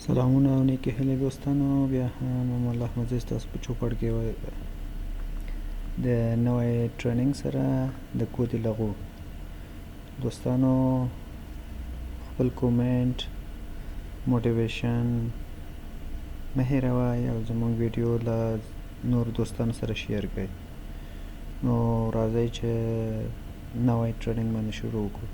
سلامونه او نیکې هیلې دوستانو، بیا هم الله مزه ستاسو په چوپړ کې د نوی ټریننګ سره د کودي لغو. دوستانو خپل کومنټ موټیویشن مه هېروئ او زموږ ویډیو له نور دوستانو سره شیر کړئ. نو راځئ چې نوی ټریننګ باندې شروع وکړو.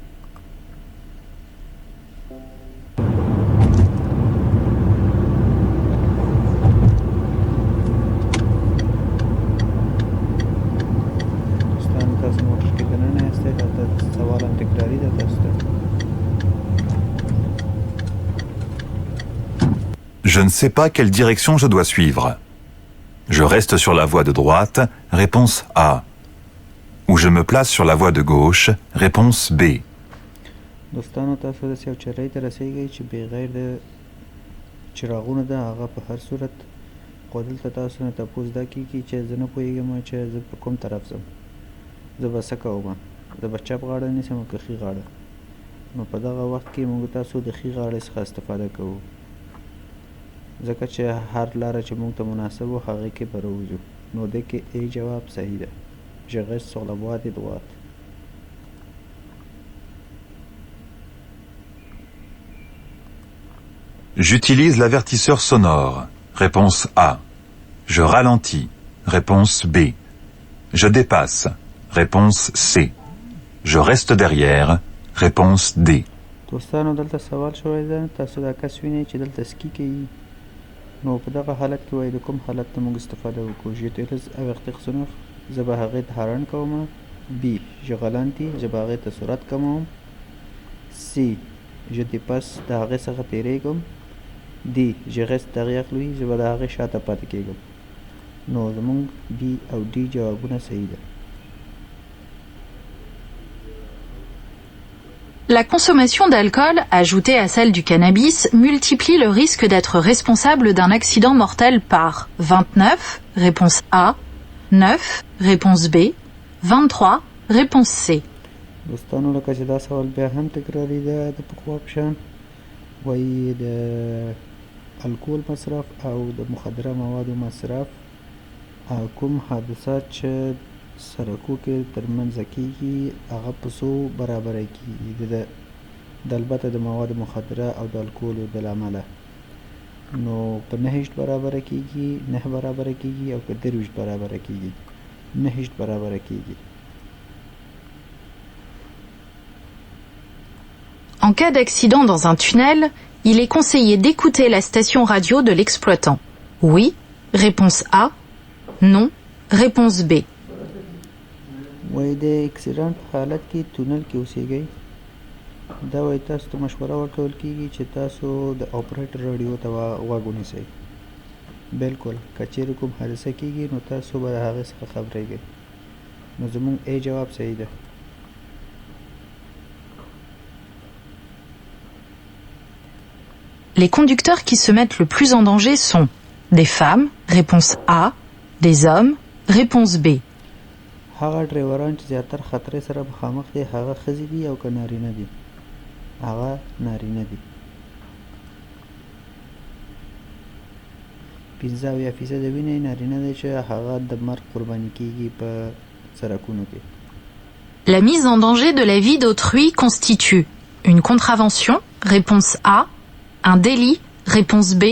Je ne sais pas quelle direction je dois suivre. Je reste sur la voie de droite, réponse A. Ou je me place sur la voie de gauche, réponse B. دوستانو تاسو د یو چرای ته رسیږئ چې بغیر د چراغونو ده هغه په هر صورت خو دلته تاسو نه تپوس دا کیږي چې زه نه پوهیږم چې زه په کوم طرف ځم، زه به څه کوم، زه به چپ غاړه نیسم که ښي غاړه. نو په دغه وخت کې موږ تاسو د ښي غاړې څخه استفاده کوو، ځکه چې هر لاره چې موږ ته مناسب و هغې کې به راوځو. نو دې کې ای جواب صحیح ده. Je reste sur la voie de droite. J'utilise l'avertisseur sonore. Réponse A. Je ralentis. Réponse B. Je dépasse. Réponse C. Je reste derrière. Réponse D. دوستانو دلته سوال شوی ده، تاسو دا کس وینئ چې دلته سکي کوي. نو په دغه حالت کې وایي د کوم حالت نه موږ استفاده وکړو. j'utilise avertisseur sonore، زه به هغې ته هارن کوم. B. je ralentis، زه به هغې ته سرعت کموم. C. je dépasse، د هغې څخه تیریږم. D. je reste derrière lui، زه به د هغې شاته پاتې کیږم. نو زموږ B او D جوابونه صحیح ده. La consommation d'alcool, ajoutée à celle du cannabis, multiplie le risque d'être responsable d'un accident mortel par 29, réponse A, 9, réponse B, 23, réponse C. دوستانو لکه چې دا سوال بیا هم تکراري ده د پخوا په شان، وایي د الکول مصرف او د مخدره موادو مصرف کوم حادثات چې سرکو کې ترمنځ کیږي هغه په څو برابره کیږي د البته د مواد مخدره او د الکولو د لامله. نو په 9 برابره کیږي، 9 برابره کیږي او په 23 برابره کیږي. 9 برابره کیږي. En cas d'accident dans un tunnel, il est conseillé d'écouter la station radio de l'exploitant. Oui, réponse A. Non, réponse B. وایي د اکسیډنټ په حالت کې تونل کې اوسیږئ، دا وایي تاسو ته مشوره ورکول کیږي چې تاسو د اپریټر رادیو ته غوږ ونیسئ. بالکل که چیرې کوم حادثه کیږي نو تاسو به د هغې څخه خبریږئ. نو زموږ ای جواب صحیح ده. Les conducteurs qui se mettent le plus en danger sont des femmes, réponse A, des hommes, réponse B. هغه ډریوران چې زیاتر خطرې سره مخامخ دي هغه ښځې دي او که نارینه دي؟ هغه نارینه دي. 15% وینې نارینه دی چې هغه د مرګ قرباني کیږي په سرکونو کې. La mise en danger de la vie d'autrui constitue une contravention, réponse A, un délit, réponse B,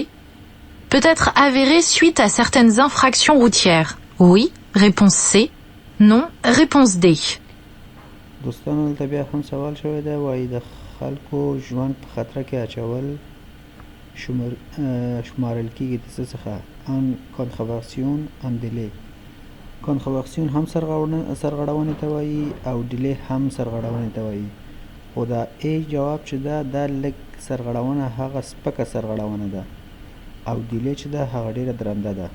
peut être avérée suite à certaines infractions routières. Oui, réponse C, non, réponse D. دوستانو دلته بیا هم سوال شوی دی، وایي د خلکو ژوند په خطره کې اچول شمارل کیږي د څه څخه؟ ان کانخواسیون، ان ډیلی. کانخواسیون هم سرغړونې ته وایي او ډیلی هم سرغړونې ته وایي. خو دا ای جواب چې ده دا لږ سرغړونه هغه سپکه سرغړونه ده او ډیلی چې ده هغه ډیره درنده ده.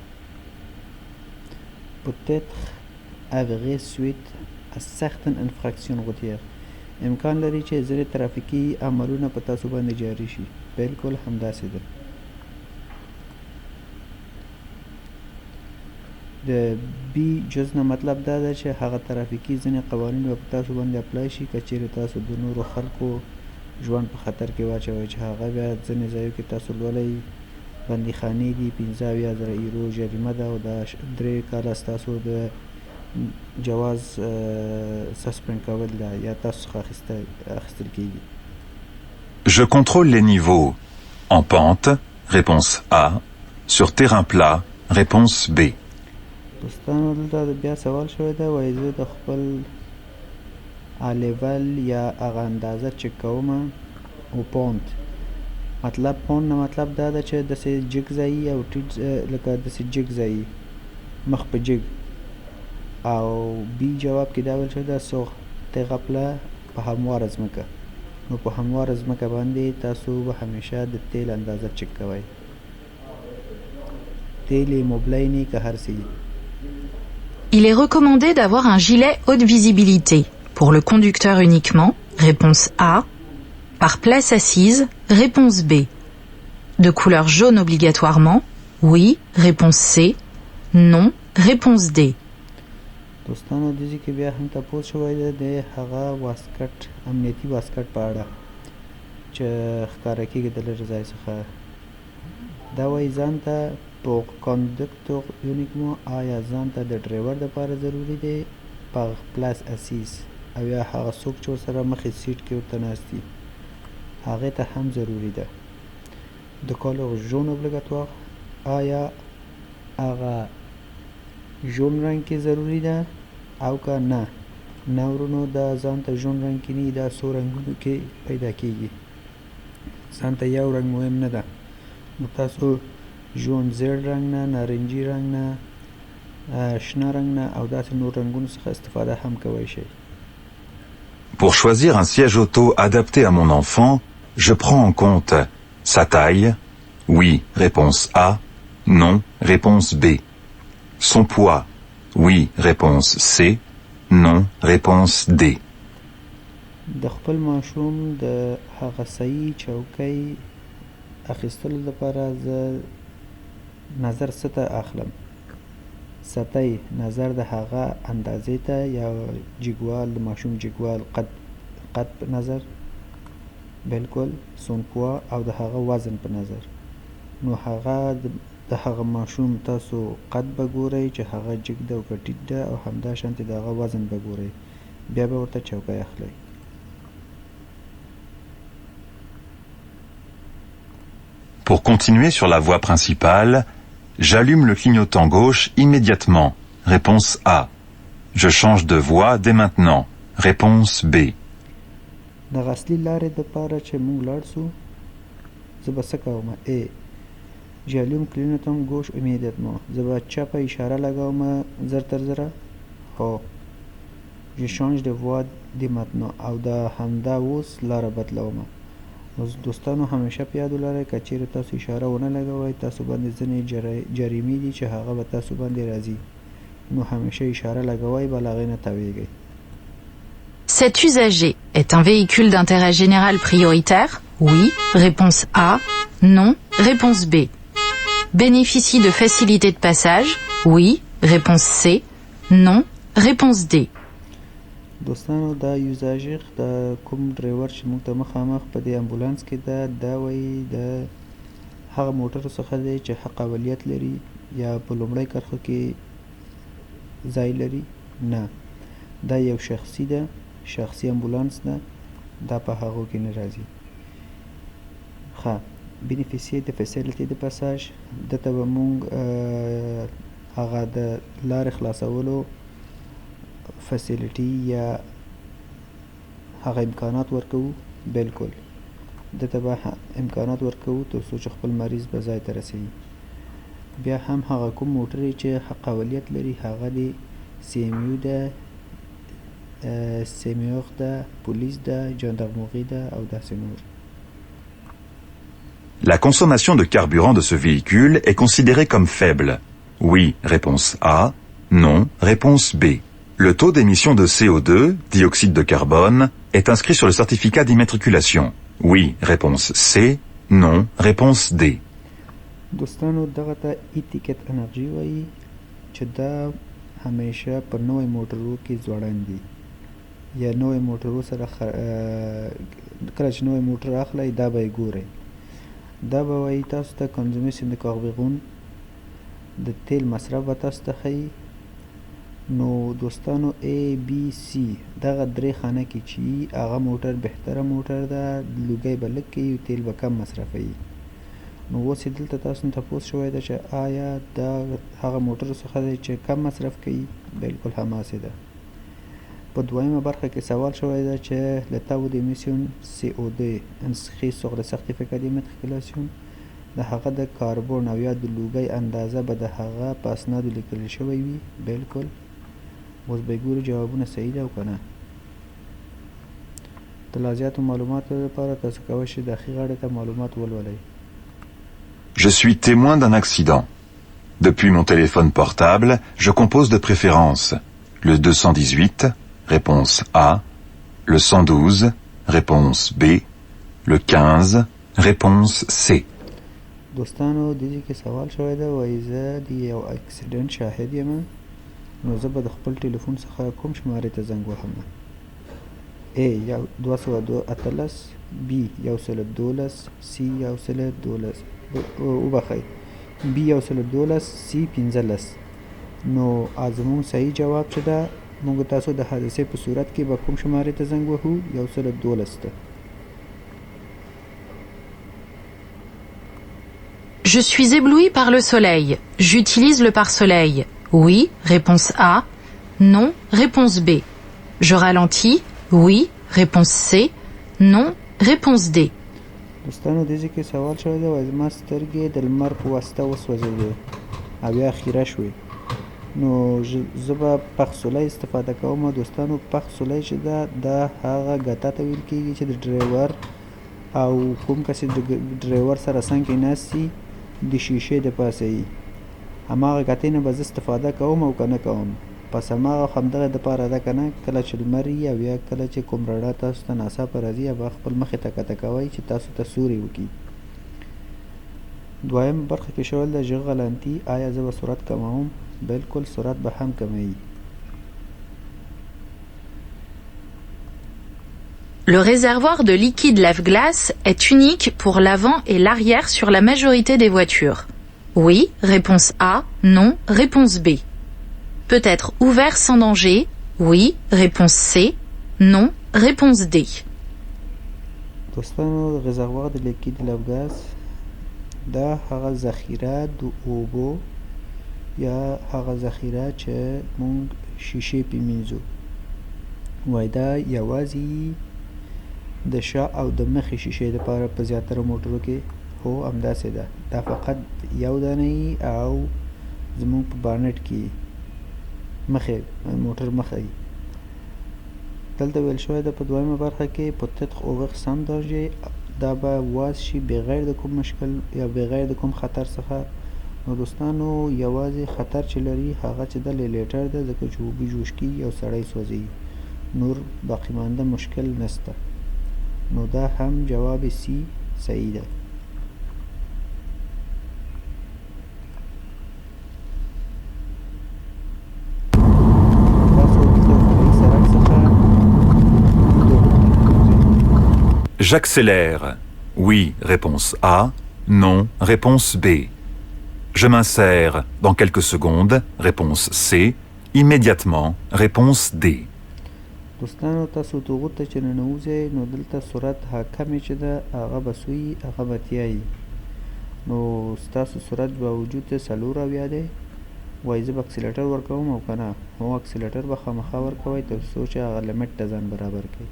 peut-être avérée suite à certaines infractions routières، امکان لري چې ځینې ترافیکي عملونه په تاسو باندې جاري شي. بالکل همداسې ده. د بی جز نه مطلب دا ده چې هغه ترافیکي ځینې قوانین به په تاسو باندې اپلای شي که چیرې تاسو د نورو خلکو ژوند په خطر کې واچوئ چې هغه بیا ځینې ځایو کې تاسو لولئ بندیخانې دي 15,000 یورو جریمه ده او دا 3 کاله ستاسو د جواز سسپند کول ده یا تاسو څخه اخیستل کیږي. Je contrôle les niveaux. En pente, réponse A. Sur terrain plat, réponse B. دوستانو دلته بیا سوال شوی ده وایي زه د خپل لیول یا هغه اندازه چک کوم او پونت مطلب پونت نه مطلب دا ده چې داسې جګ ځایي او ټیټ لکه داسې جګ ځایي مخ په جګ او بی جواب کې دا ویل شوی ده سوغ تیغه پله په همواره ځمکه نو په همواره ځمکه باندې تاسو به همیشه د تیل اندازه چک کوئ تیل یې مبلی نه که هر څه. Il est recommandé d'avoir un gilet haute visibilité. Pour le conducteur uniquement, réponse A. Par place assise, réponse B. De couleur jaune obligatoirement, oui, réponse C. Non, réponse D. دوستانو دې کې بیا هم تاسو شوی ده د هغه واسکټ امنیتي واسکټ په اړه چې ښکاره کېږي د لږ ځای څخه دا وایي ځان ته pour conducteur uniquement آیا ځان ته د ډرایور دپاره ضروري دی par place assise او یا هغه څوک چې ورسره مخې سیټ کې ورته ناست دي هغې ته هم ضروري ده. د couleur jaune obligatoire آیا هغه ژون رنګ کې ضروري ده او که نه نه ورونو دا ځان ته ژون رنګ کې نه دا څو رنګونو کې پیدا کېږي ځان ته یو رنګ مهم نه ده نو تاسو ژون زیړ رنګ نه نارنجي رنګ نه شنه رنګ نه او داسې نور رنګونو څخه استفاده هم کولی شئ. Pour choisir un siège auto adapté à mon enfant, je prends en compte sa taille. Oui, réponse A. Non, réponse B. Son poids. Oui, réponse C. Non, réponse D. د خپل ماشوم د هغه صحیح چوکۍ اخیستلو لپاره زه نظر څه ته اخلم سطحی نظر د هغه اندازې ته یا جګوال د ماشوم جګوال قد په نظر بالکل سون پوا او د هغه وزن په نظر نو هغه د هغه ماشوم تاسو قد به ګورئ چې هغه جګ ده او که ټیټ ده او همداشانتې د هغه وزن به ګورئ بیا به ورته چوکۍ اخلئ. Pour continuer sur la voie principale, j'allume le clignotant gauche immédiatement. Réponse A. Je change de voie dès maintenant. Réponse B. د اصلي لارې دپاره چې موږ لاړ سو زه به څه کوم A. J'allume clignotant gauche immédiatement. زه به چپه اشاره لګوم زر تر زره هو Je change de voie dès maintenant او دا همدا اوس لاره بدلوم. دوستانو همیشه په یاد ولرئ که چیرې تاسو اشاره ونه لګوئ تاسو باندې ځینې جریمې دي چې هغه به تاسو باندې راځي نو همیشه اشاره لګوئ بل هغې نه تاویږئ. Cet usager est un véhicule d'intérêt général prioritaire? Oui. Réponse A. Non. Réponse B. Bénéficie de facilités de passage? Oui. Réponse C. Non. Réponse D. دوستانو دا یوزاژر د کوم ډرایور چې موږ ته مخامخ په دې امبولانس کې ده دا وایي د هغه موټرو څخه دی چې حق اولیت لري یا په لومړۍ کرښو کې ځای لري نه دا یو شخصي ده شخصي امبولانس ده دا په هغو کې نه راځي. ښه بینیفیسیې د فیسیلیټي د پاساژ دته به موږ هغه د لارې خلاصولو فیسیلیټي یا هغه امکانات ورکوو بالکل دته به امکانات ورکوو تر څو چې خپل مریض به ځای ته رسوي. بیا هم هغه کوم موټر چې حق اولیت لري هغه د CMU ده سیمیوغ ده پولیس ده جاندارموري ده او داسې نور. La consommation de carburant de ce véhicule est considérée comme faible. Oui, réponse A. Non, réponse B. Le taux d'émission de CO2, dioxyde de carbone, est inscrit sur le certificat d'immatriculation. Oui, réponse C. Non, réponse D. دوستانو دغه ته ایتیکت انرژي وایي چې دا همیشه په نوی موټرو کې ځوړند دي یا نوی موټر سره کله چې نوی موټر اخلئ دا به یې ګورئ. دا به وایي تاسو ته کنزومیسیون د کاغبغون د تیل مصرف به تاسو ته ښیي. نو دوستانو ABC دغه درې خانه کې چې هغه موټر بهتره موټر ده، لوګی به لږ کوي، تیل به کم مصرفوي. نو اوس یې دلته تاسو نه تپوس شوی ده چې آیا دا هغه موټر څخه دی چې کم مصرف کوي؟ بلکل هماسې ده. په دویمه برخه کې سوال شوی ده چې le taux d'émission CO2 inscrit sur le certificat d'immatriculation د هغه د کاربن او یا د لوګی اندازه به د هغه په اسنادو لیکل شوی وي. بلکل. اوس به ګورو جوابونه صحیح ده او که نه. د لا زیاتو معلوماتو لپاره تاسو کولی شئ د ښي غاړې ته معلومات ولولئ. Je suis témoin d'un accident. Depuis mon téléphone portable, je compose de préférence le 218, réponse A, le 112, réponse B, le 15, réponse C. دوستانو د دې کې سوال شوی ده، وایي زه د یو اکسیډنټ شاهد یم، نو زه به د خپل ټلیفون څخه کوم شمارې ته زنګ وهم؟ A 218، B 112، C 112 وبخئ B 112، C 15. نو زموږ صحیح جواب چې ده موږ تاسو د حادثې په صورت کې به کوم شمارې ته زنګ وهو؟ 112 ته. Je suis ébloui par le soleil. J'utilise le pare-soleil. Oui, réponse A. Non, réponse B. Je ralentis. Oui, réponse C. Non, réponse D. دوستانو دې کې سوال شوی دی، وایي زما سترګې د لمر په واسطه وسوځېدې او یا خیره شوې. نو زه به پخ-سولی استفاده کوم. دوستانو پخ-سولی چې ده دا هغه ګتا ته ویل کېږي چې د ډریور او کوم کس د ډریور سره څنګ کې ناست وي د شیشې د پاسه وي، هماغه ګتې نه به زه استفاده کوم او که نه کوم. پس همدغه دپاره ده که نه، کله چې لمر وي او یا کله چې کوم رڼا تاسو ته ناڅاپه راځي هغه خپل مخې ته کته کوئ چې تاسو ته سوري وکړي. دویمه برخه کې شول ده je ralentis، آیا زه به سرعت کموم؟ بلکل سرعت به هم کموي. Le réservoir de liquide lave-glace est unique pour l'avant et l'arrière sur la majorité des voitures. Oui, réponse A. Non, réponse B. Peut être ouvert sans danger. Oui, réponse C. Non, réponse D. دوستانو réservoir de liquide lave-glace دا هغه ذخیره د اوبو یا هغه ذخیره چې مونږ شیشې پې مینځو، وایي دا یوازې د شا او د مخې شیشې دپاره په زیاتره موټرو کې هو همداسې ده. دا فقط یو دانه یي او زمونږ په بانټ کې مخې موټر مخه یي. دلته ویل شوی ده په دویمه برخه کې peut-être ouvert sans danger، دا به واز شي بغیر د کوم مشکل یا بغیر د کوم خطر څخه. نو دوستانو یوازې خطر چې لري هغه چې د لیلیټر ده، ځکه چې اوبه جوش کېږي او سړی سوځي، نور باقی مانده مشکل نسته. نو دا هم جواب سی صحیح ده. J'accélère. Oui, réponse A. Non, réponse B. Je m'insère dans quelques secondes, réponse C. Immédiatement, réponse D. دوستانو تاسو توغو ته چې ننوځئ نو دلته سرعت حاکمې چې ده هغه به سوی هغه به اتیایي. نو ستاسو سرعت به وجود ته 4 دی، وایي زه به اکسیلیټر ورکوم او که نه؟ هو اکسیلیټر به خامخا ورکوئ تر څو چې هغه لیمټ ته ځان برابر کړئ.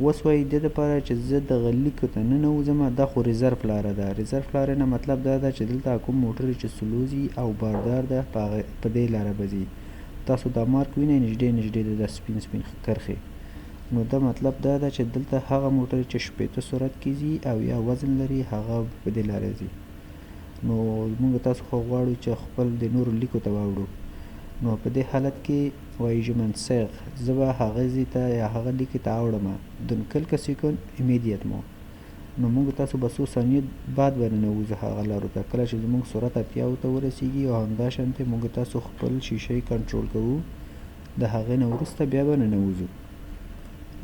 اوس وایي دې دپاره چې زه دغه لیکو ته ننوځم، دا خو ریزرف لاره ده. ریزرف لارې نه مطلب دا ده چې دلته کوم موټر چې سلوزي او باردار ده په دې لاره به ځي. تاسو دا مارک وینئ نږدې د سپین کرښې، نو دا مطلب دا ده چې دلته هغه موټر چې 80 سرعت کې ځي او یا وزن لري هغه په دې لاره ځي. نو موږ تاسو خو غواړو چې خپل د نورو لیکو ته واوړو. نو په دې حالت کې وایي je m'ensère، زه به هغه ځای ته یا هغه لیکې ته اوړم dans quelques secondes immédiatement. نو موږ تاسو به څو ثانیې بعد به ننوځو هغه لارو ته، کله چې زموږ سرعت 80 ته ورسیږي او همداشانتې موږ تاسو خپل شیشې کنټرول کوو، د هغې نه وروسته بیا به ننوځو.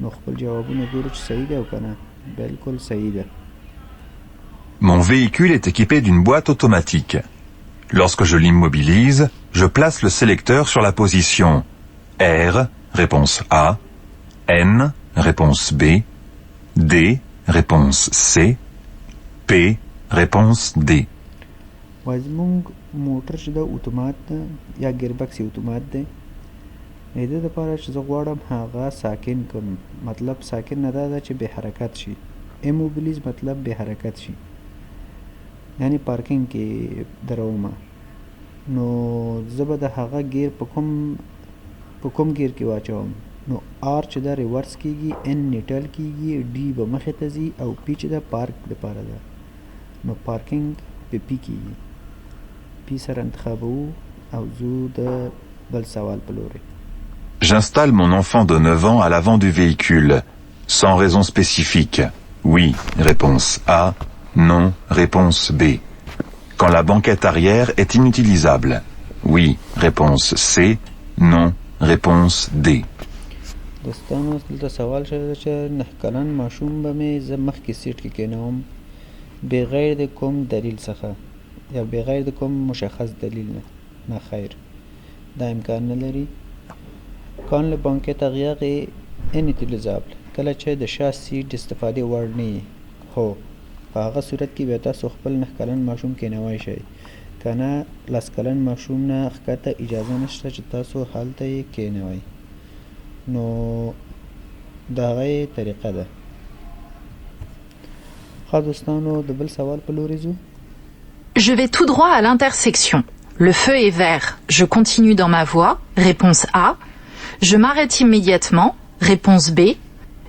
نو خپل جوابونه ګورو چې صحیح دی او که نه. بالکل صحیح ده. Mon véhicule est équipé d'une boîte automatique. Lorsque je l'immobilise, je place le sélecteur sur la position R, réponse A, N, réponse B, D, réponse C, P, réponse D. وایي زمونږ موټر چې ده اتومات ده یا ګیربکس یې اتومات دی. د دې دپاره چې زه غواړم هغه ساکن کړم، مطلب ساکن نه دا ده چې بې حرکت شي. ایموبیلیز مطلب بې حرکت شي، یعنی پارکینګ کې درومه. نو زه به د هغه ګیر په کوم ګیر کې واچوم. نو آر چې دا ریورس کیږي، ان نیټل کیږي، ډي به مخې ته ځي او پی چې دا پارک دپاره ده. نو پارکینګ په پی کیږي. پی سره انتخابوو او ځو د بل سوال په لورې. J'installe mon enfant de 9 ans à l'avant du véhicule, sans raison spécifique. Oui, réponse A. Non, réponse B. Quand la banquette arrière est inutilisable. Oui, réponse C. Non, réponse D. دوستانو دلته سوال شوی ده چې 9 کلن ماشوم به مې زه مخکې سیټ کې کېنوم بغیر د کوم دلیل څخه یا بغیر د کوم مشخص دلیل نه خیر، دا امکان نه لري. کان له بانکت اغیاغ inutilisable کله چې د شا سیټ د استفادې وړ نه وي. هو، په هغه صورت کې بیا تاسو خپل 9 کلن ماشوم کېنوی شئ، که نه 10 کلن ماشوم نه ښکته اجازه نشته چې تاسو هلته یې کېنوئ. نو د هغه یې طریقه ده. ښه دوستانو د بل سوال په لورې ځو. Je vais tout droit à l'intersection. Le feu est vert. Je continue dans ma voie. Réponse A. Je m'arrête immédiatement. Réponse B.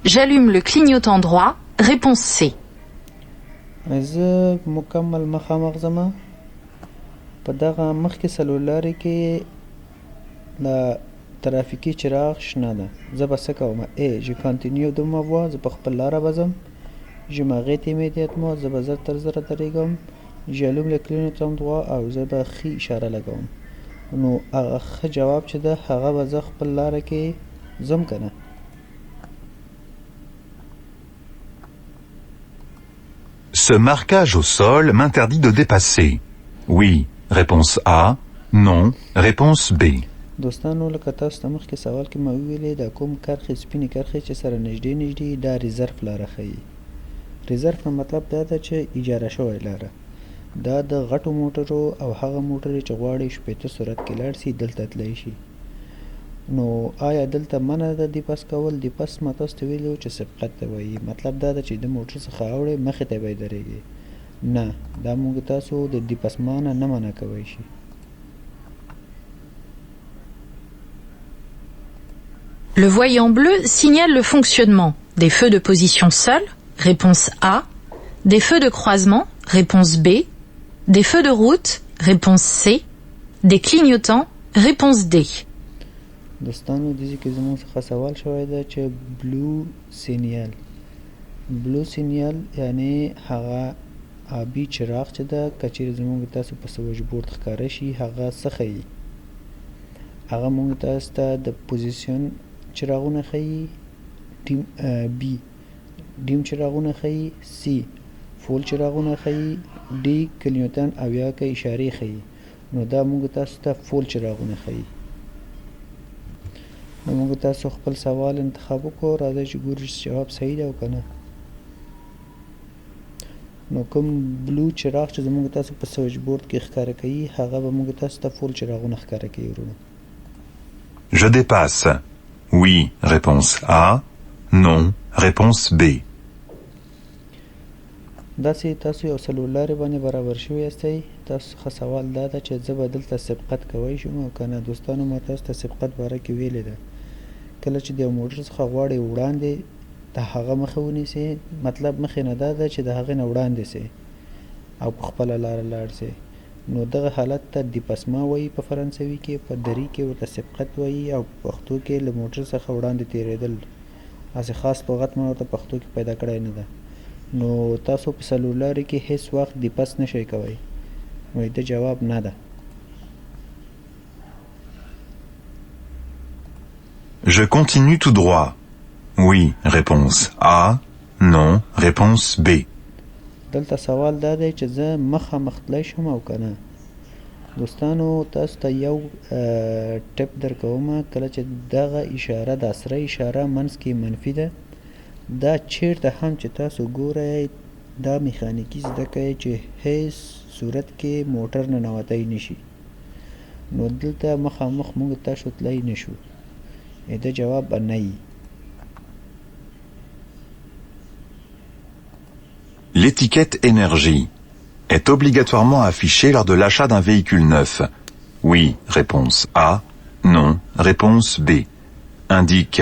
J'allume le clignotant droit. Réponse C. زه مکمل مخامخ ځمه. په دغه مخکې څلور کې د ترافیکي چراغ شنه ده. زه به څه کوم؟ A. Je continue de ma voie. زه په خپل لاره به ځم. Je m'arrête immédiatement. زه به زر تر زره درېږم. j'allume le clignotant droit او زه به ښي اشاره لګوم. نو هغه ښه جواب چې ده هغه به زه خپل لاره کې ځم که نه. Ce marquage au sol m'interdit de dépasser. Oui, réponse A. Non, réponse B. دوستانو لکه تاسو ته مخکې سوال کې ما وویلې دا کوم کرښې سپینې کرښې چې سره نږدې دا ریزرف لاره ښیي. ریزرف نه مطلب دا ده چې اجاره شوی لاره. دا د غټو موټرو او هغه موټرې چې غواړي 80 سرعت کې لاړ شي دلته تللی شي. نو آیا دلته منع ده دیپس کول؟ دیپس ما تاسو ته ویلي چې سبقت ته وایي. مطلب دا ده چې د موټر څخه اوړئ مخې ته به یې درېږي. نه، دا موږ تاسو د دیپس مانه نه منع کوی شي. Le voyant bleu signale le fonctionnement des feux de position seule. Réponse A. Des feux de croisement. Réponse B. Des feux de route, réponse C. Des clignotants, réponse D. دوستانو دې کې زموږ څخه سوال شوی ده چې بلو سینیال. بلو سینیال یعنی هغه آبي چراغ چې ده که چیرې زموږ تاسو په سویچ بورډ ښکاره شي هغه څه ښیي؟ هغه موږ تاسو ته د پوزیشن چراغونه ښیي. بي ډیم چراغونه ښیي. سی فول چراغونه ښیي. ډي کلیوتن او یا که اشارې ښیي. نو دا موږ تاسو ته فول چراغونه ښیي. نو موږ تاسو خپل سوال انتخاب وکړو. راځئ چې ګورو چې جواب صحیح دی او که نه. نو کوم بلو چراغ چې زموږ تاسو په سویچ بورډ کې ښکاره کوي هغه به موږ تاسو ته فول چراغونه ښکاره کوي ورونو. Je dépasse. Oui, réponse A. Non, réponse B. داسې تاسو یو څلور لارې باندې برابر شوي یاستئ. تاسو څخه سوال دا ده چې زه به دلته سبقت کوی شم او که نه. دوستانو ما تاسو ته سبقت باره کې ویلې ده. کله چې د یو موټر څخه غواړئ وړاندې د هغه مخه ونیسئ، مطلب مخې نه دا ده چې د هغې نه وړاندې سئ او په خپله لاره لاړ سئ. نو دغه حالت ته دیپسما وایي په فرانسوي کې، په دري کې ورته سبقت وایي او په پښتو کې له موټر څخه وړاندې تېرېدل. هسې خاص لغت ما ورته پښتو کې پیدا کړی نه ده. نو تاسو په څلور لارې کې هیڅ وخت دیپس نشئ کوی. وایي د جواب نه ده. Je continue tout droit. Oui, réponse A. Non, réponse B. دلته سوال دا دی چې زه مخامخ تلی شم او که نه. دوستانو تاسو ته یو ټپ درکوم، کله چې دغه اشاره دا سره اشاره منځ کې منفي ده، دا چیرته هم چې تاسو ګورئ دا میخانیکي زده کوئ چې هیڅ صورت کې موټر ننوتی نشي، نو دلته مخامخ موږ تاسو تلی نشو. دا جواب به نه وي. L'étiquette énergie est obligatoirement affichée lors de l'achat d'un véhicule neuf. Oui, réponse A. Non, réponse B. Indique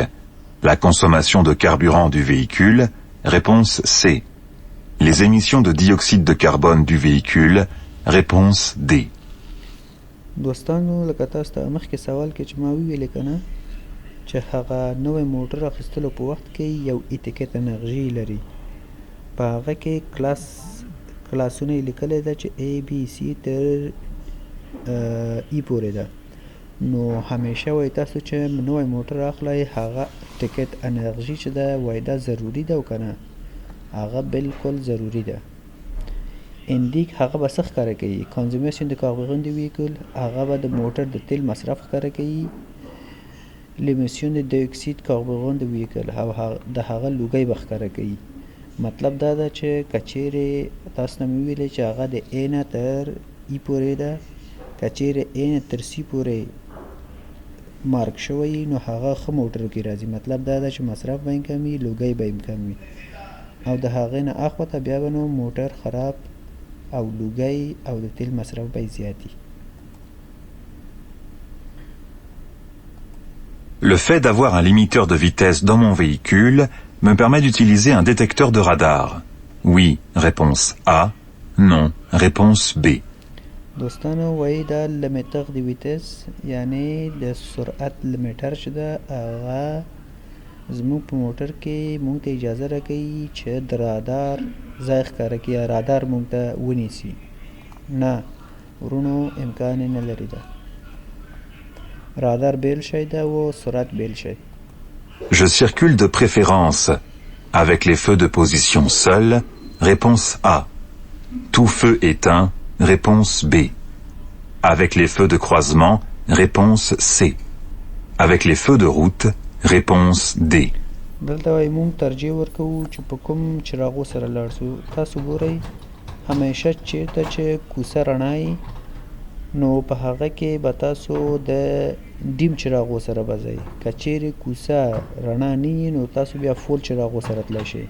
la consommation de carburant du véhicule. Réponse C. Les émissions de dioxyde de carbone du véhicule. Réponse D. دوستانو لکه تاسو ته مخکې سوال کې چې ما وویلې که نه چې هغه نوی موټر اخیستلو په وخت کې یو اتیکیت انرژي لري، په هغه کې کلاسونه یې لیکلی ده چې ABC تر E پورې ده. نو همیشه وایي تاسو چې نوی موټر اخلئ هغه ټکټ انرژي چې ده وایي دا ضروري ده او که نه، هغه بالکل ضروري ده. اندیک هغه به څه ښکاره کوي؟ کنزومیشن د کاربوران د ویکل، هغه به د موټر د تیل مصرف ښکاره کوي. لیمیسیون د ډایوکسید کاربوران د ویکل او د هغه لوګی به ښکاره کوي. مطلب دا ده چې که چیرې تاسو ته مې وویلې چې هغه د A نه تر E پورې ده، که چیرې A نه تر C پورې مارک شوی نو هغه ښه موټرو کې راځي. مطلب دا ده چې مصرف به یې کم وي، لوګی به یې کم وي، او د هغې نه اخواته بیا به نو موټر خراب او لوګی او د تیل مصرف به یې زیات وي. Le fait d'avoir un limiteur de vitesse dans mon véhicule me permet d'utiliser un détecteur de radar. Oui, réponse A. Non, réponse B. دوستانو وایي دا لیمیټر د ویتس یعنی د سرعت لیمیټر چې ده هغه زموږ په موټر کې موږ ته اجازه راکوي چې د رادار ځای ښکاره کړي یا رادار موږ ته ونیسي. نه ورونو، امکان یې نه لري ده. رادار بیل شی ده و سرعت بیل شی. Je circule de préférence avec les feux de position seuls. Réponse A. Tout feu éteint. Réponse B. Avec les feux de croisement. Réponse C. Avec les feux de route. Réponse D. دلته وایي موږ ترجیح ورکوو چې په کوم چراغو سره لاړ سو. تاسو ګورئ همیشه چیرته چې کوڅه رڼا وي نو په هغه کې به تاسو د ډیم چراغو سره به ځئ. که چیرې کوڅه رڼا نه وي نو تاسو بیا فول چراغو سره تللی شئ.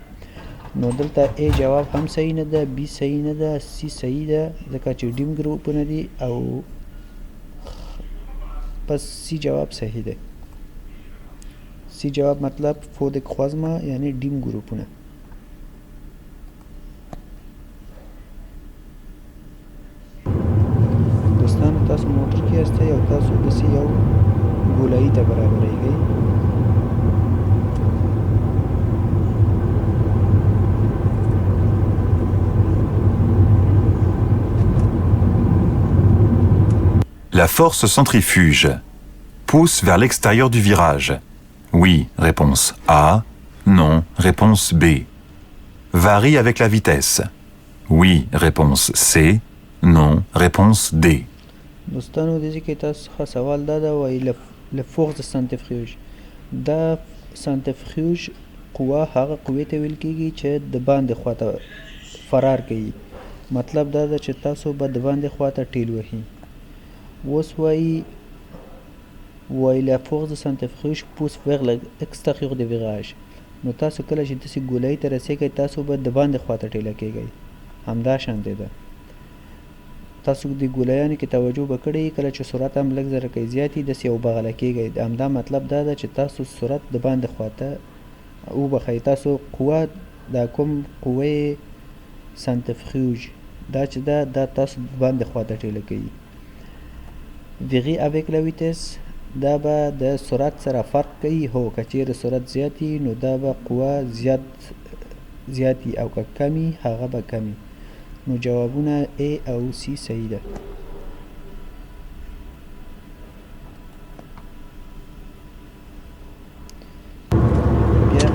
نو دلته A جواب هم صحیح نه ده، B صحیح نه ده، C صحیح ده ځکه چې ډیم ګروپونه دي او پس C جواب صحیح ده. C جواب مطلب فو د خوازما یعنی ډیم ګروپونه. دوستانو تاسو موټر کې یاستئ او تاسو داسې یو ګولایي ته برابریږئ. La force centrifuge pousse vers l'extérieur du virage. Oui, réponse A. Non, réponse B. Varie avec la vitesse. Oui, réponse C. Non, réponse D. دوستانو د دې کې تاسو څخه سوال دا ده وایي له فورس سانتریفیوژ. دا سانتریفیوژ قوه هغه قوې ته ویل کېږي چې د باندې خواته فرار کوي. مطلب دا ده چې تاسو به د باندې خواته ټیل وهي. اوس وایي la force de centrifuge pousse vers l'extérieur du virage. نو تاسو کله چې داسې ګولایي ته رسیږئ تاسو به د باندې خواته ټیله کیږئ. همدا شانتې ده. تاسو د ګولایانو کې توجه به کړئ کله چې سرعت هم لږ ذره کې زیات وي داسې وبغله کیږئ. همدا مطلب دا ده چې تاسو سرعت د باندې خواته وبخئ. تاسو قوه دا کوم قوه سانتریفیوژ دا چې ده دا تاسو د باندې خواته ټیله کوي. ویغي avec la vitesse دا به د سرعت سره فرق کوي. هو که چیرې سرعت زیات وي نو دا به قوه زیات وي او که کمی هغه به کمی. نو جوابونه A او C صحیح ده. بیا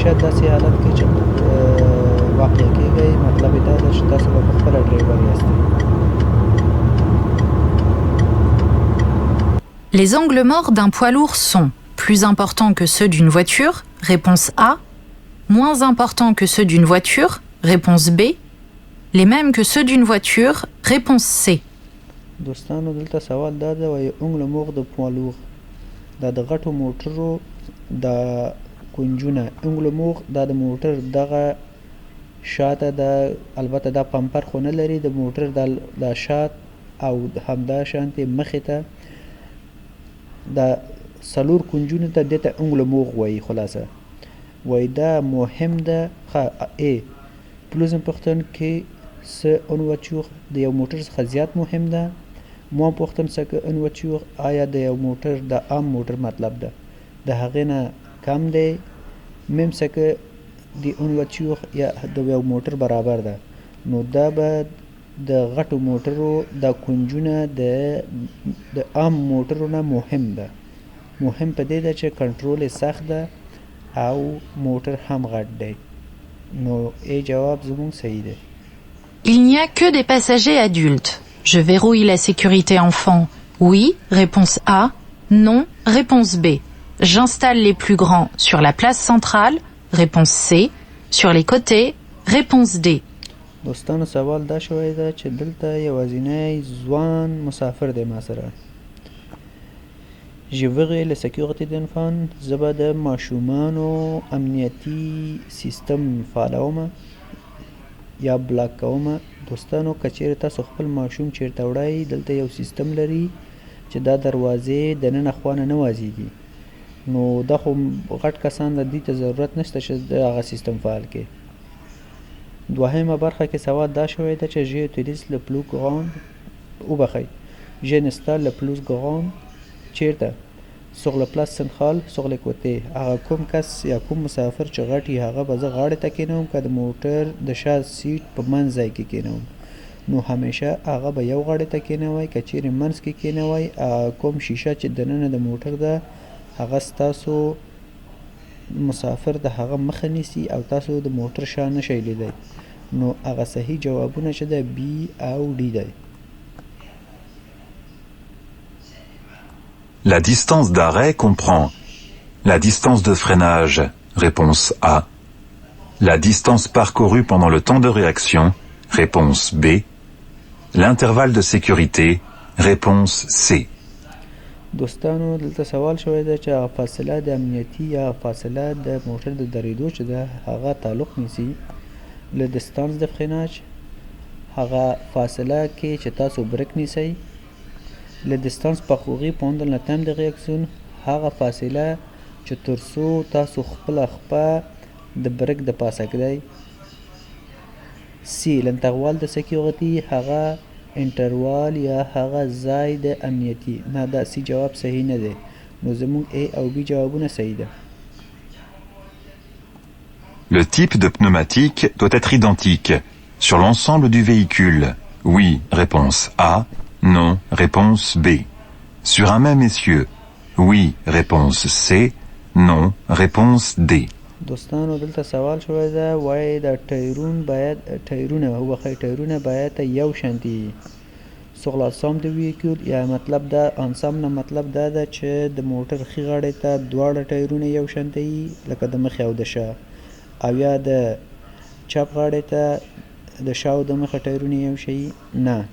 همیشه داسې حالت کې چې واقع کېږئ مطلب یې دا ده چې تاسو به پخپله ډرایور یاستئ. Les angles morts d'un poids lourd sont plus importants que ceux d'une voiture, réponse A, moins importants que ceux d'une voiture, réponse B, les mêmes que ceux d'une voiture, réponse C. دوستانو دلته سوال دا ده وایي انګل موغ د پوالوغ دا د غټو موټرو دا کونجونه انګل موغ دا د موټر دغه شاته دا البته دا پمپر خو نه لري د موټر دا شات او همدا شانتې مخې ته دا څلور کونجونو ته دې ته انګل موغ وایي. خلاصه وایي دا مهم ده ا plus important que ce en voiture د یو موټر څخه زیات مهم ده. moins important c'est que en voiture آیا د یو موټر د عام موټر مطلب ده د هغې نه کم دی. même c'est que د en voiture یا د یو موټر برابر ده. نو دا به د غټو موټرو د کونجونه د عام موټرو نه مهم ده. مهم په دې ده چې کنټرول یې سخت ده او موټر هم غټ دی. نو ای جواب زمونږ صحیح دی. Il n'y a que des passagers adultes. Je verrouille la sécurité enfant. Oui, réponse A. Non, réponse B. J'installe les plus grands sur la place centrale. Réponse C. Sur les côtés. Réponse D. دوستانو سوال دا شوی ده چې دلته یوازینی ځوان مسافر دی ما سره. Je verrouille la sécurité d'enfant. زه به د ماشومانو امنیتي سیستم فعالومه یا بلاک کومه. دوستانو که چیرې تاسو خپل ماشوم چیرته وړئ دلته یو سیستم لري چې دا دروازې دننه خوا نه وازیږي. نو دا خو غټ کسان د دې ته ضرورت نشته چې هغه سیستم فعال کړي. دوهمه برخه کې سوال دا شوی ده چې je utilise le plus grand وبخئ je n'installe le plus grand چیرته sur la place centrale sur les côtés. هغه کوم کس یا کوم مسافر چې غټ وي هغه به زه غاړې ته کېنوم که د موټر د شا سیټ په منځ ځای کې کېنوم. نو همیشه هغه به یو غاړې ته کېنوئ. که چیرې منځ کې کېنوئ کوم شیشه چې دننه د موټر ده هغه ستاسو مسافر د هغه مخه نیسي او تاسو د موټر شا نشئ لیدی. نو هغه صحیح جوابونه چې ده بی او ډي دی. La distance d'arrêt comprend la distance de freinage, réponse A. La distance parcourue pendant le temps de réaction, réponse B. L'intervalle de sécurité, réponse C. دوستانو دلته سوال شوی ده چې هغه فاصله د امنیتي یا فاصله د موټر د درېدو چې ده هغه تعلق نیسي له دستانس د فریناج هغه فاصله کې چې تاسو برک نیسئ. Le distance parcourue pendant le temps de réaction هغه فاصله چې تر څو تاسو خپله خپه د برک د پاسه کړئ. سی l'intervalle de sécurité هغه انټروال یا هغه ځای د امنیتي. نه دا سی جواب صحیح نه دی. نو زمونږ A او B جوابونه صحیح ده. Le type de pneumatique doit être identique sur l'ensemble du véhicule. Oui, réponse A. Non, réponse B. Sur un même essieu. Oui, réponse C. Non, réponse D. دوستانو دلته سوال شوی ده وایي د ټایرونه باید یو شانتي sur l'ensemble du véhicule یا مطلب دا انسام نه مطلب دا ده چې د موټر ښي غاړې ته دواړه ټایرونه یو شانتي لکه د مخې او د شا او یا د چپ غاړې ته د شا او د مخه ټایرونه یو شي نه.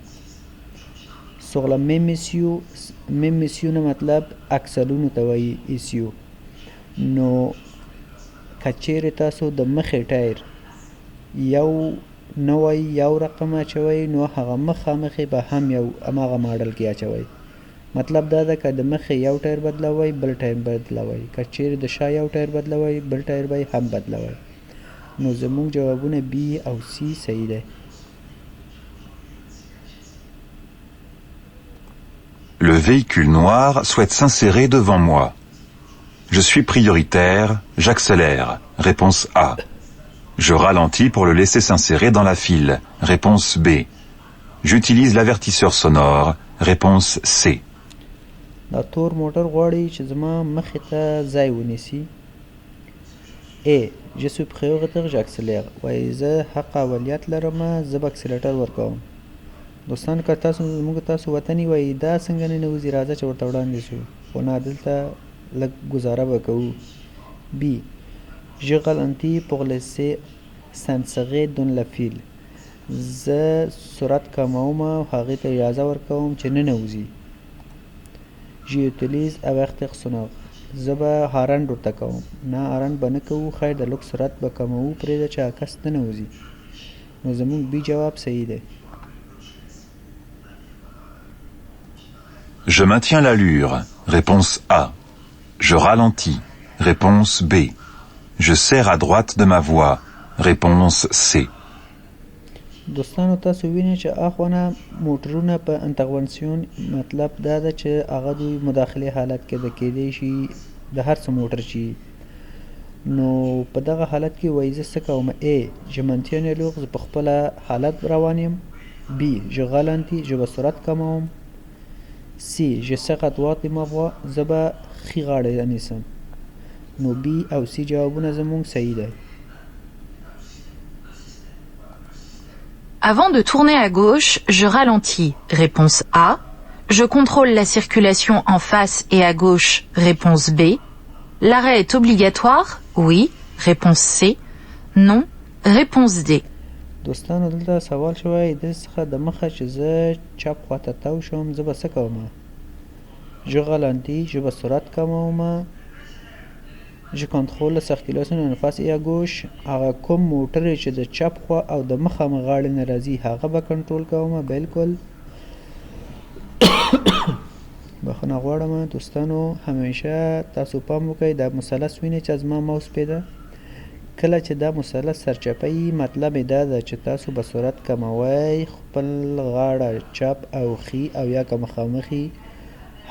sur la même essieu نه مطلب اکسلونو ته وایي ایسیو. نو که چیرې تاسو د مخې ټایر یو نوی یو رقم اچوئ نو هغه مخامخې به هم یو هماغه ماډل کې اچوئ. مطلب دا ده که د مخې یو ټایر بدلوئ بل ټایر بدلوئ. که چیرې د شا یو ټایر بدلوئ بل ټایر به هم بدلوئ. نو زمونږ جوابونه بی او سی صحیح دی. Le véhicule noir souhaite s'insérer devant moi. Je suis prioritaire, j'accélère. Réponse A. Je ralentis pour le laisser s'insérer dans la file. Réponse B. J'utilise l'avertisseur sonore. Réponse C. دا تور موټر غواړي چې زما مخې ته ځای ونیسي. A. Je suis prioritaire, j'accélère. وایي زه حق اولیت لرم، زه به اکسیلیټر ورکوم. دوستانو که تاسو زموږ تاسو وطني وایي دا څنګه ننوځي، راځه چې ورته وړاندې شو، خو نه دلته لږ ګزاره به کوو. B. Je ralentis pour laisser s'insérer dans la file. زه سرعت کموم او هغې ته اجازه ورکوم چې ننوځي. J'utilise avertir sonore. زه به هارن ورته کوم. نه هارن به نه کوو، خیر د لږ سرعت به کموو، پرېږده چې هغه کس ننوځي. نو زموږ بي جواب صحیح دی. Je maintiens l'allure. Réponse A. Je ralentis. Réponse B. Je serre à droite de ma voie. Réponse C. دوستانو تاسو وینئ چې اخوانه موټرونه په انترونسیون مطلب دا ده چې هغه دوی مداخلې حالت کې د کېدی شي د هر څه موټر شي. نو په دغه حالت کې وایي زه څه کوم. A. Je maintiens l'allure. زه په خپله حالت روان یم. B. Je ralentis. زه به سرعت کموم. C. Je serre à droite de ma voie. زه به ښي غاړه نیسم. نو B او C جوابونه زموږ صحیح دی. Avant de tourner à gauche, je ralentis. Réponse A. Je contrôle la circulation en face et à gauche. Réponse B. L'arrêt est obligatoire? Oui. Réponse C. Non. Réponse D. دوستانو دلته سوال شوی د څخه د مخه چې زه چپ خواته تاو شم، زه به څه کوم. Je ralentis. je به سرعت کموم. Je contrôle la circulation en face et à gauche. هغه کوم موټر چې د چپ خوا او د مخامخ غاړې نه راځي هغه به کنټرول کوم. بالکل. بخښنه غواړم دوستانو، همیشه تاسو پام وکړئ دا مثلث وینئ چې زما ماوس پې ده. کله چې دا مثلث سرچپه مطلب یې دا ده چې تاسو به سرعت کموئ، خپل غاړه چپ او ښي او یا که مخامخي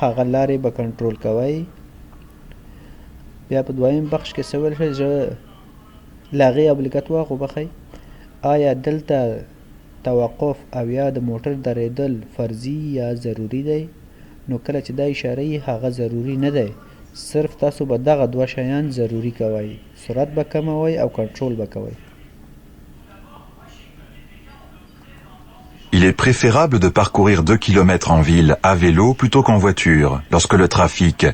هغه لارې به کنټرول کوئ. بیا په دویم بخش کې څه ویل شوي چې له هغې ابلیګت واخ وبخئ. آیا دلته توقف او یا د موټر درېدل فرضي یا ضروري دی؟ نو کله چې دا اشاره یي هغه ضروري نه دی، صرف تاسو به دغه دوه شیان ضروري کوئ، سرعت به کموئ او کنټرول به کوئ. Il est préférable de parcourir 2 km en ville à vélo plutôt qu'en voiture lorsque le trafic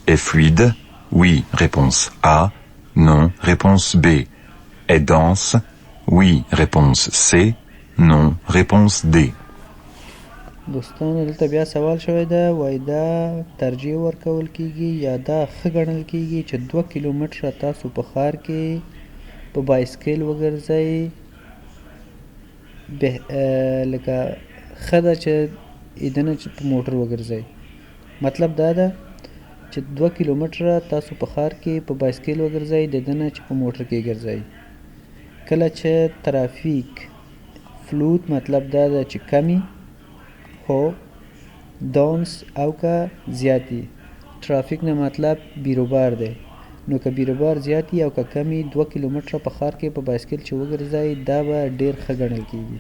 est fluide. Oui, réponse A. Non, réponse B. Est dense? Oui, réponse C. Non, réponse D. دوستانو دلته بیا سوال شوی ده، وایي دا ترجیح ورکول کیږي یا دا ښه ګڼل کیږي چې 2 کیلومتره تاسو په ښار کې په بایسکل وګرځئ، لکه ښه ده چې دنه چې په موټر وګرځئ. مطلب دا ده چې 2 کیلومتره تاسو په ښار کې په بایسکل وګرځئ، د دنه چې په موټر کې ګرځئ. کله چې ترافیک فلوت مطلب دا ده چې کمی هو، دانس او که زیاتی. ترافیک نه مطلب بیروبار دی، نو که بیروبار زیاتی او که کمی 2 کیلومتره په ښار کې په بایسکل چې وګرځئ دا به ډیر ښه ګڼل کیږي.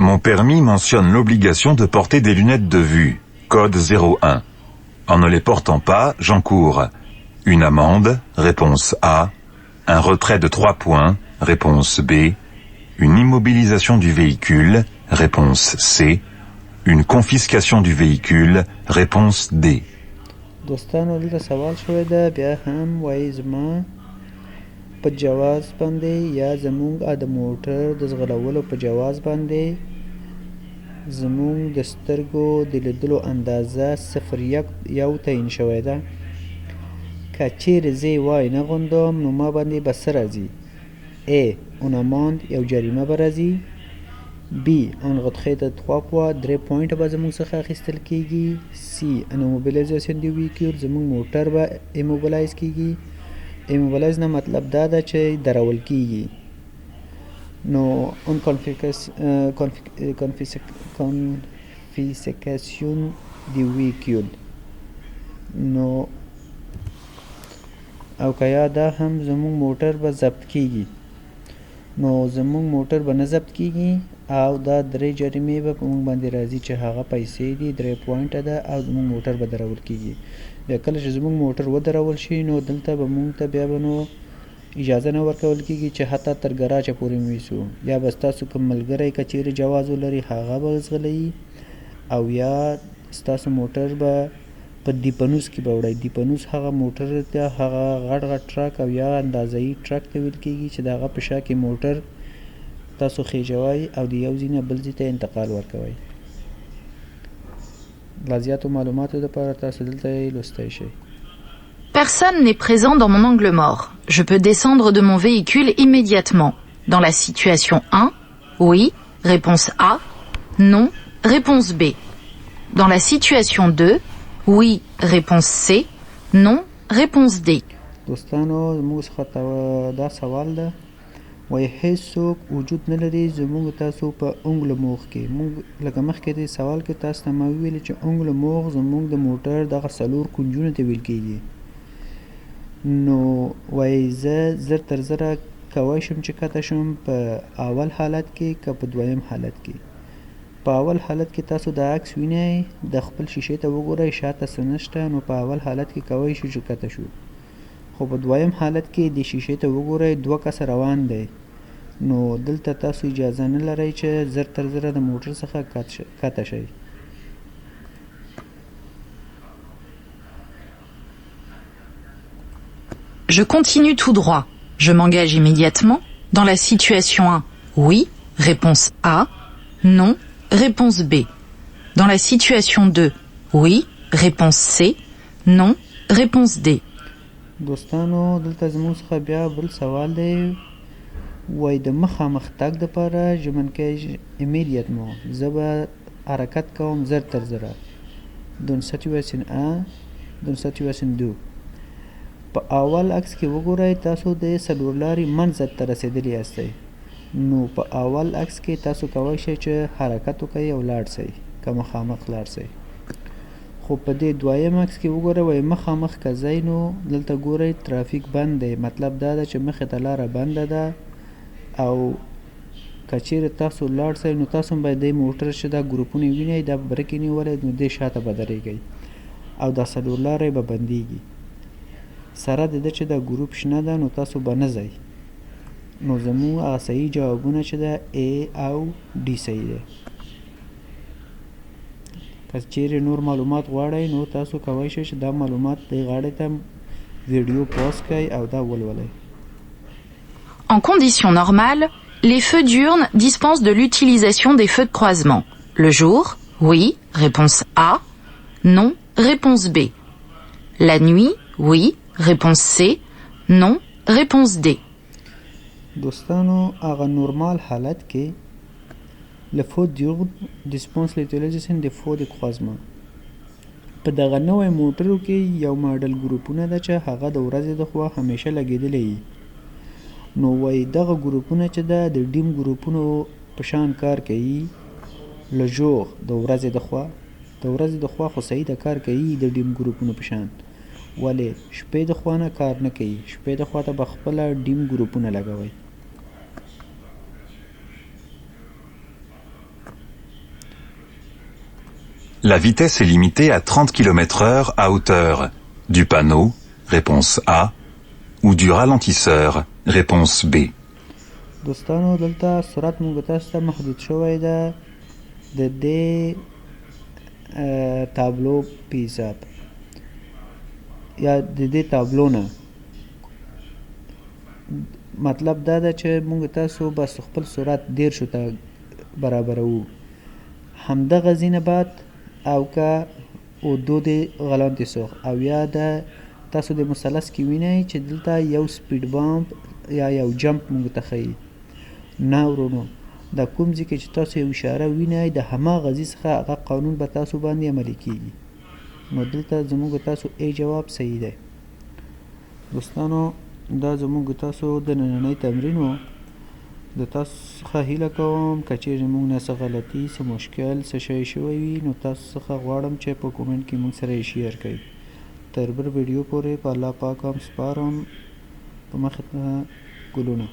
Mon permis mentionne l'obligation de porter des lunettes de vue. Code 01. En ne les portant pas, j'encours une amende. Réponse A. Un retrait de 3 points. Réponse B. Une immobilisation du véhicule. Réponse C. Une confiscation du véhicule. Réponse D. دوستانو دلته سوال شوی ده، بیا هم وایي زما په جواز باندې یا زمونږ د موټر د ځغلولو په جواز باندې زمونږ د سترګو د لیدلو اندازه 0.1 تعیین شوی ده. که چیرې زه یې وای نه غوندم نو ما باندې به څه راځي. A. Une amende یو جریمه به راځي. B. Un retrait de 3 points 3 پوینټه به زمونږ څخه اخیستل کیږي. C. Une immobilisation du véhicule زمونږ موټر به ایموبلایز کیږي. ایموبلایز نه مطلب دا ده چې درول کیږي. نو اون confiscation du véhicule. نو او که یا دا هم زمونږ موټر به ضبط کیږي. نو زمونږ موټر به نه ضبط کیږي او دا 3 جریمې به په موږ باندې راځي چې هغه پیسې دي 3 پوینټه ده او زمونږ موټر به درول کیږي. بیا کله چې زمونږ موټر ودرول شي نو دلته به موږ ته بیا به نو اجازه نه ورکول کیږي چې حتی تر ګراجه پورې ویسو، یا به ستاسو کوم ملګری که چیرې جواز ولري هغه به ځغلوي، او یا ستاسو موټر به په دیپنوس کې به وړئ. دیپنوس هغه موټر ته هغه غټ غټ ټرک او یا اندازه‌ایي ټرک ته ویل کیږي چې د هغه په شا کې موټر تاسو خیژوئ او د یو ځای نه بل ځای ته انتقال ورکوئ. لا زیاتو معلوماتو دپاره تاسو دلته یې لوستی شئ. Personne n'est présent dans mon angle mort. Je peux descendre de mon véhicule immédiatement. Dans la situation 1, oui, réponse A. Non, réponse B. Dans la situation 2, oui, réponse C. Non, réponse D. دوستانو زموږ څخه دا سوال ده، وایي هیڅوک وجود نه لري زموږ تاسو په انګلو موغ کې. موږ لکه مخکې دې سوال کې تاسو ته ما وویلې چې انګلو موغ زموږ د موټر دغه 4 کنجونو ته ویل کېږي. نو وایي زه زر تر زره کولی شم چې کته شم په اول حالت کې که په دویم حالت کې. په اول حالت کې تاسو د عکس وینئ، د خپل شیشې ته وګورئ شاته څه نشته، نو په اول حالت کې کولی شو چې کته شو. خو په دویم حالت کې د شیشې ته وګورئ 2 کسه روان دی، نو دلته تاسو اجازه نه لرئ چې زر تر زره د موټر څخه کته شئ. Je continue tout droit. Je m'engage immédiatement. Dans la situation 1, oui, réponse A. Non, réponse B. Dans la situation 2, oui, réponse C. Non, réponse D. دوستانو دلته زموږ څخه بیا بل سوال دی، وایي د مخامخ تګ دپاره ژمنکیږ immediatement. زه به حرکت کوم زر تر زره. Dans situation 1 dans situation 2. په اول عکس کې وګورئ تاسو د 4 لارې منځ ته رسېدلي یاستئ، نو په اول عکس کې تاسو کولی شئ چې حرکت وکئ او لاړ شئ که مخامخ لاړ شئ. خو په دې دویم عکس کې وګورئ وایي مخامخ که ځئ نو دلته ګورئ ترافیک بند دی، مطلب دا ده چې مخې ته لاره بنده ده، او که چیرې تاسو لاړ شئ نو تاسو هم باید د موټر چې دا ګروپونه وینئ دا برکې نیولی نو دې شاته به درېږئ او دا 4 لارې به بندېږي. سره د ده چې دا ګروپ شنه ده نو تاسو به نه ځئ. نو زموږ هغه صحیح جوابونه چې ده A او D صحیح دی. که چیرې نور معلومات غواړئ نو تاسو کولی شئ چې دا معلومات دې غاړې ته ویډیو پاس کړئ او دا ولولئ. En conditions normales, les feux diurnes dispensent de l'utilisation des feux de croisement. Le jour, oui, réponse A. Non, réponse B. La nuit, oui, réponse C. Non, réponse D. دوستانو هغه نورمال حالت کې le feu diurne dispense l'utilisation des feux de croisement. په دغه نوی موټرو کې یو ماډل ګروپونه ده چې هغه د ورځې د خوا همیشه لګېدلی وي. نو وایي دغه ګروپونه چې ده د ډیم ګروپونو په شان کار کوي. le jour د ورځې د خوا خو صحیح د کار کوي د ډیم ګروپونو په شان، ولې شپې د خوا نه کار نه کوي. شپې د خوا ته به خپله ډیم ګروپونه لګوئ. La vitesse est limitée à 30 km/h à hauteur du panneau, réponse A, ou du ralentisseur, réponse B. دوستانو دلته سرعت موږ تاسو ته محدود شوی ده د دې تابلو په حساب یا د دې تابلو نه. مطلب دا ده چې موږ تاسو بس خپل سرعت 10 ته برابروو. همدغه ځینه بعد او که او دو د غلانتې سوخ او یا د تاسو د مثلث کې وینئ چې دلته یو سپیډ بامپ یا یو جمپ موږ ته ښیي. نه ورونو دا کوم ځای کې چې تاسو یو اشاره وینئ د هماغه ځای څخه هغه قانون به تاسو باندې عملي کیږي. نو دلته زموږ تاسو A جواب صحیح دی. دوستانو دا زموږ تاسو د نننی تمرین و. د تاسو څخه هیله کوم که چیرې موږ نه څه غلطي څه مشکل څه شی شوی وي نو تاسو څخه غواړم چې په کومنټ کې موږ سره یې شیر کړئ. تر بل ویډیو پورې په الله پاک هم سپارم. په مخه ګلونه.